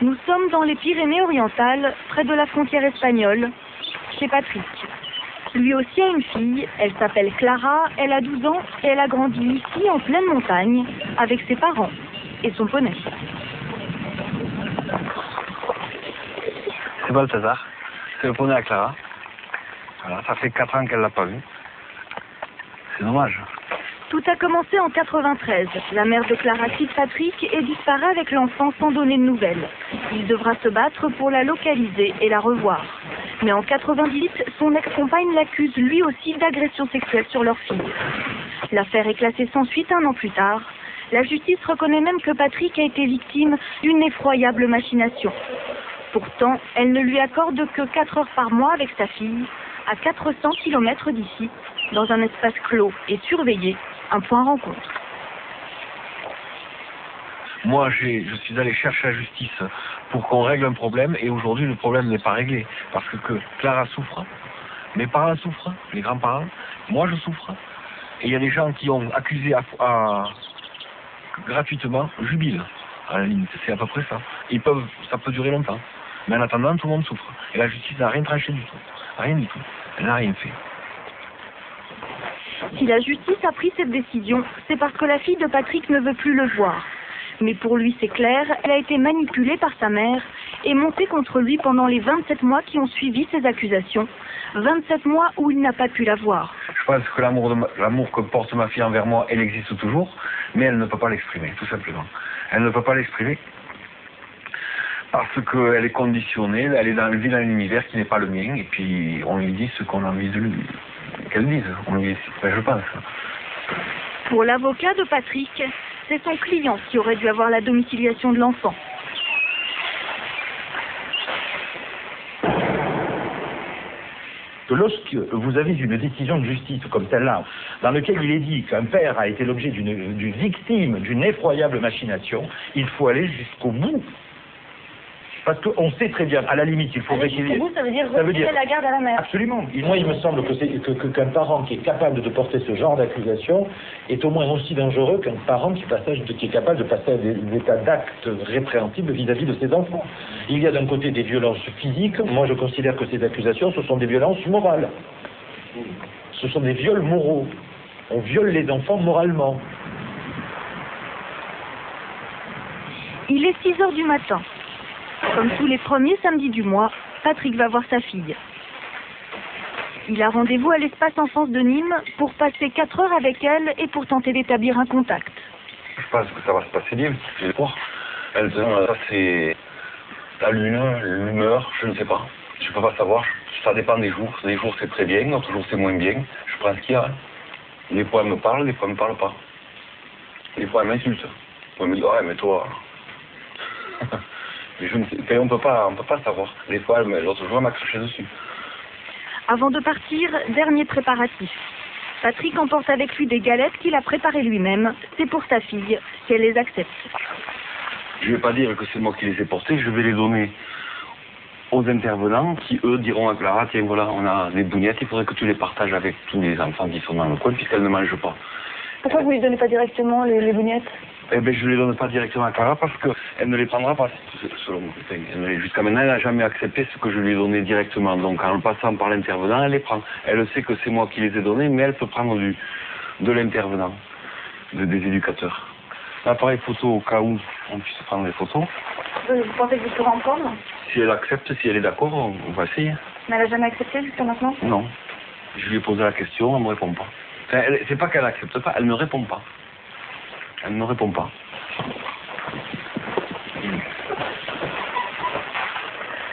Nous sommes dans les Pyrénées-Orientales, près de la frontière espagnole, chez Patrick. Lui aussi a une fille, elle s'appelle Clara, elle a 12 ans et elle a grandi ici en pleine montagne avec ses parents et son poney. C'est Balthazar, c'est le poney à Clara. Voilà, ça fait 4 ans qu'elle l'a pas vu. C'est dommage. Tout a commencé en 93. La mère de Clara quitte Patrick et disparaît avec l'enfant sans donner de nouvelles. Il devra se battre pour la localiser et la revoir. Mais en 98, son ex-compagne l'accuse lui aussi d'agression sexuelle sur leur fille. L'affaire est classée sans suite 1 an plus tard. La justice reconnaît même que Patrick a été victime d'une effroyable machination. Pourtant, elle ne lui accorde que 4 heures par mois avec sa fille, à 400 km d'ici, dans un espace clos et surveillé, un point rencontre. Moi, je suis allé chercher la justice pour qu'on règle un problème, et aujourd'hui, le problème n'est pas réglé. Parce que Clara souffre, mes parents souffrent, les grands-parents, moi je souffre. Et il y a des gens qui ont accusé gratuitement, jubilent, à la limite, c'est à peu près ça. Ça peut durer longtemps. Mais en attendant, tout le monde souffre. Et la justice n'a rien tranché du tout. Rien du tout. Elle n'a rien fait. Si la justice a pris cette décision, c'est parce que la fille de Patrick ne veut plus le voir. Mais pour lui, c'est clair, elle a été manipulée par sa mère et montée contre lui pendant les 27 mois qui ont suivi ces accusations. 27 mois où il n'a pas pu la voir. Je pense que l'amour que porte ma fille envers moi, elle existe toujours, mais elle ne peut pas l'exprimer, tout simplement. Elle ne peut pas l'exprimer parce qu'elle est conditionnée, elle vit dans un univers qui n'est pas le mien, et puis on lui dit ce qu'on a envie qu'elle dise. Je pense. Pour l'avocat de Patrick, c'est son client qui aurait dû avoir la domiciliation de l'enfant. Que lorsque vous avez une décision de justice comme celle-là, dans laquelle il est dit qu'un père a été l'objet d'une victime d'une effroyable machination, il faut aller jusqu'au bout. Parce qu'on sait très bien, à la limite, il faudrait qu'il y ait... Ça veut dire retirer la garde à la mère. Absolument. Et moi, il me semble qu'un parent qui est capable de porter ce genre d'accusation est au moins aussi dangereux qu'un parent qui est capable de passer à des états d'actes répréhensibles vis-à-vis de ses enfants. Il y a d'un côté des violences physiques. Moi, je considère que ces accusations, ce sont des violences morales. Ce sont des viols moraux. On viole les enfants moralement. Il est 6 heures du matin. Comme tous les premiers samedis du mois, Patrick va voir sa fille. Il a rendez-vous à l'espace enfance de Nîmes pour passer 4 heures avec elle et pour tenter d'établir un contact. Je pense que ça va se passer bien, je vais voir. Ça c'est la lune, l'humeur, je ne sais pas. Je ne peux pas savoir, ça dépend des jours. Des jours c'est très bien, d'autres jours c'est moins bien. Je prends ce qu'il y a. Des fois elle me parle, des fois elle me parle pas. Des fois elle m'insulte. Des fois elle me dit ouais mais toi... Mais on peut pas savoir. Des fois, l'autre jour, elle m'a craché dessus. Avant de partir, dernier préparatif. Patrick emporte avec lui des galettes qu'il a préparées lui-même. C'est pour sa fille, si elle les accepte. Je vais pas dire que c'est moi qui les ai portées, je vais les donner aux intervenants qui, eux, diront à Clara, tiens, voilà, on a des boulettes, il faudrait que tu les partages avec tous les enfants qui sont dans le coin, puisqu'elles ne mangent pas. Pourquoi vous ne les donnez pas directement, les boulettes? Eh bien, je ne les donne pas directement à Clara parce qu'elle ne les prendra pas, selon moi. Jusqu'à maintenant, elle n'a jamais accepté ce que je lui ai donné directement. Donc, en le passant par l'intervenant, elle les prend. Elle sait que c'est moi qui les ai donnés, mais elle peut prendre de l'intervenant, des éducateurs. L'appareil photo, au cas où on puisse prendre des photos. Vous pensez que vous pourrez en prendre? Si elle accepte, si elle est d'accord, on va essayer. Mais elle n'a jamais accepté jusqu'à maintenant? Non. Je lui ai posé la question, elle ne me répond pas. Enfin, c'est pas qu'elle n'accepte pas, elle ne répond pas. Elle ne répond pas.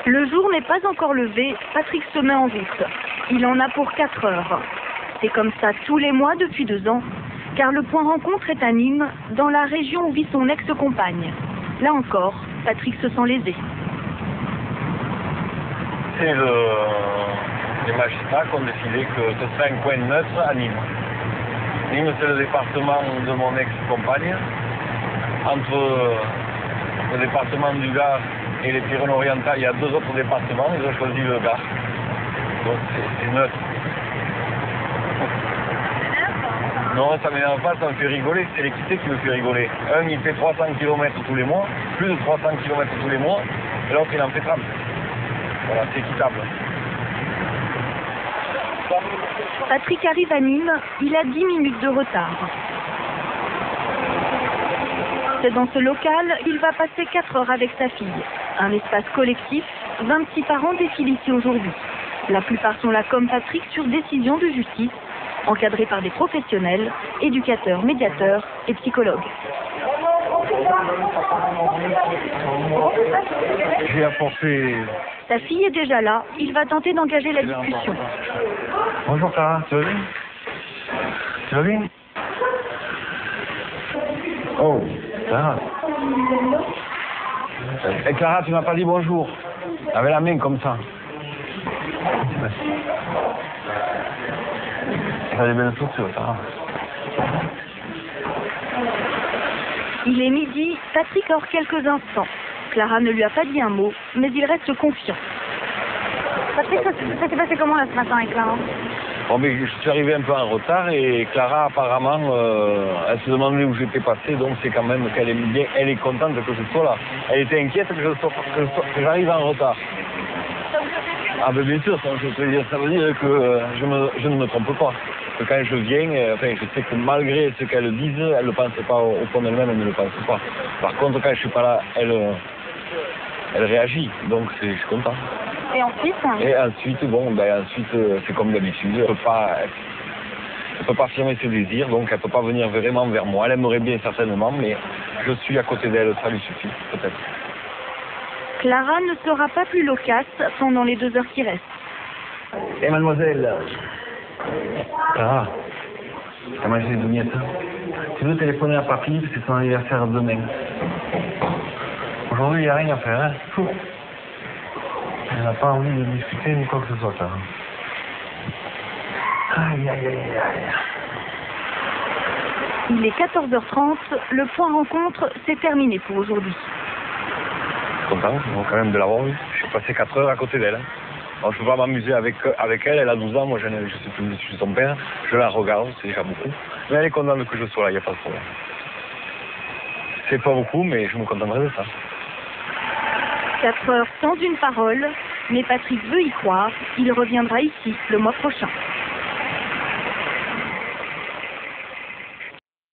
Le jour n'est pas encore levé, Patrick se met en route. Il en a pour 4 heures. C'est comme ça tous les mois depuis 2 ans, car le point rencontre est à Nîmes, dans la région où vit son ex-compagne. Là encore, Patrick se sent lésé. C'est les magistrats qui ont décidé que ce serait un coin neutre à Nîmes. Nîmes, c'est le département de mon ex-compagne. Entre le département du Gard et les Pyrénées-Orientales, il y a 2 autres départements, ils ont choisi le Gard. Donc c'est neutre. Non, ça m'énerve pas, ça me fait rigoler, c'est l'équité qui me fait rigoler. Un, il fait 300 km tous les mois, plus de 300 km tous les mois, et l'autre, il en fait 30. Voilà, c'est équitable. Patrick arrive à Nîmes, il a 10 minutes de retard. C'est dans ce local, il va passer 4 heures avec sa fille. Un espace collectif, 26 parents défilent ici aujourd'hui. La plupart sont là comme Patrick sur décision de justice, encadrés par des professionnels, éducateurs, médiateurs et psychologues. J'ai apporté... Sa fille est déjà là, il va tenter d'engager la discussion. Bonjour Clara, tu vas bien? Tu vas bien? Oh, Clara. Clara, tu m'as pas dit bonjour. Avec la main comme ça. Ça a des belles chaussures, Clara. Il est midi, Patrick a quelques instants. Clara ne lui a pas dit un mot, mais il reste confiant. Patrick, ça s'est passé comment là ce matin avec Clara? Bon, mais je suis arrivé un peu en retard et Clara apparemment, elle se demandait où j'étais passé, donc c'est quand même qu'elle est bien, elle est contente que je sois là. Elle était inquiète que j'arrive en retard. Ah ben bien sûr, ça veut dire que je ne me trompe pas. Que quand je viens, enfin je sais que malgré ce qu'elle dise, elle ne le pense pas au fond d'elle-même, elle ne le pense pas. Par contre, quand je suis pas là, elle réagit, donc je suis content. Et ensuite? Et ensuite, bon, ben ensuite c'est comme d'habitude, elle peut pas affirmer ses désirs, donc elle peut pas venir vraiment vers moi. Elle aimerait bien certainement, mais je suis à côté d'elle, ça lui suffit, peut-être. Clara ne sera pas plus loquace pendant les 2 heures qui restent. Eh mademoiselle, Clara, t'as mangé des miettes? Tu veux téléphoner à papy, c'est son anniversaire demain. Aujourd'hui, il n'y a rien à faire, hein? Fou. Elle n'a pas envie de discuter ni quoi que ce soit, Clara. Aïe, aïe, aïe, aïe. Il est 14h30, le point rencontre, c'est terminé pour aujourd'hui. Content, quand même de l'avoir vue. Je suis passé 4 heures à côté d'elle. Alors, je ne peux pas m'amuser avec elle, elle a 12 ans, moi je sais plus, je suis son père, je la regarde, c'est déjà beaucoup. Mais elle est contente que je sois là, il n'y a pas de problème. C'est pas beaucoup, mais je me contenterai de ça. 4 heures sans une parole, mais Patrick veut y croire, il reviendra ici le mois prochain.